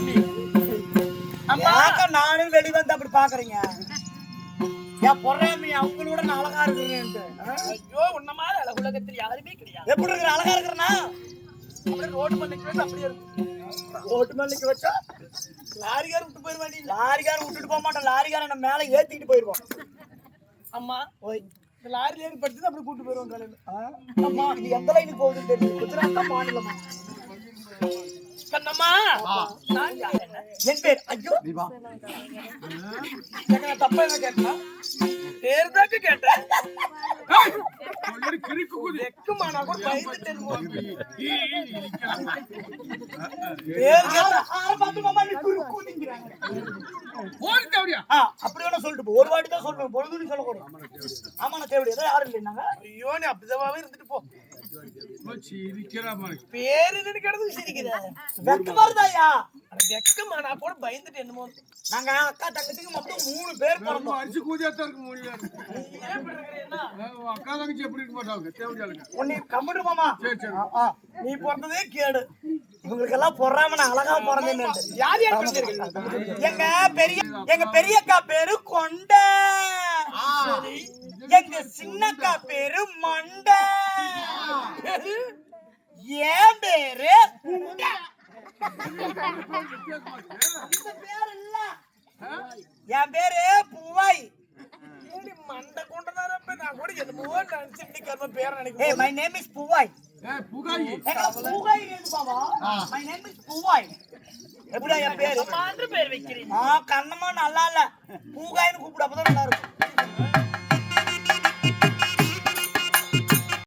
தம்பி. அம்மா நானும் வெளி வந்து அப்படி பாக்குறீங்க. ஏன் பொறாமி அவங்களோட நான் அழகா இருக்கிறேன்ட்டு. ஐயோ உன்ன மாதிரி அழகு உலகத்தில் யாருமே கிடையாது. எப்படி இருக்கிற அழகா இருக்கிறனா? அப்படியே ரோடு மண்ணுக்கு வச்சு அப்படியே இருக்கும். ரோட்டு மேலுக்கு வச்சா லாரிகார் விட்டு போயிட வேண்டியது. லாரிக்காரன் விட்டுட்டு போக மாட்டோம். லாரிக்காரன் நம்ம மேல ஏத்திக்கிட்டு போயிருவோம். அம்மா ஓய் இந்த லாரில ஏறி படிச்சு அப்படி கூட்டு போயிருவோம் காலையில. அம்மா இது எந்த லைனுக்கு போகுதுன்னு தெரியும். குஜராத் தான் மாநிலமா. கண்ணம்மா நான் யார் என்ன? என் பேர் ஐயோ நான் தப்பா என்ன கேட்டா? பேர் தாக்க கேட்டேன். வெக்குமா நான் கூட பயந்துட்டேன். பேர் கேட்டா ஆரம்பத்து மாமா நீ குறுக்குதிங்கறாங்க. அப்படி வேணா சொல்லிட்டு போ. ஒரு வாட்டி தான் சொல்லணும். பொழுதுன்னு சொல்லக்கூடாது. ஆமா நான் தேவடி ஏதோ யாரும் இல்லைன்னாங்க. ஐயோ நீ அப்படிதாவே இருந்துட்டு போ. பேரு என்னன்னு கேட்டதுக்கு சிரிக்கிறா. வெக்கமா இருந்தாயா? வெக்கமா நான் கூட பயந்துட்டு என்னமோ. நாங்க அக்கா தங்கச்சிக்கு மொத்தம் 3 பேர் பிறந்தோம். அரிசி கூதியாத்தான் இருக்கு மொழியா ஏன் இப்படி இருக்கிறேன்னா? அக்கா தங்கச்சி எப்படி இருக்க மாட்டாங்க தேவையாளுங்க. உன்னை கம்ப்யூட்டர் மாமா சரி சரி நீ பிறந்ததே கேடு. இவங்களுக்கு எல்லாம் பொறாம நான் அழகா பிறந்தேன்னு. யார் யார் பிறந்திருக்கீங்க? எங்க பெரியக்கா பேரு கொண்ட. எங்க சின்னக்கா பேரு மண்ட. ஏன் பேரு குண்ட. பேரு இல்ல என் பேரு பூவாய். மண்டை கொண்டனார நான் கூட என்னமோ நினைச்சிட்டு கர்ம பேரை Hey, நினைக்கிறேன். my name is பூவாய். புகாயி எங்க பூவாய் இருக்கு பாவா. My name is பூவாய். எப்படியா என் பேரு? மாற்று பேர் வைக்கிறீங்க. கண்ணம்மா நல்லா இல்ல. பூகாயின்னு கூப்பிட அப்பதான் நல்லா இருக்கும்.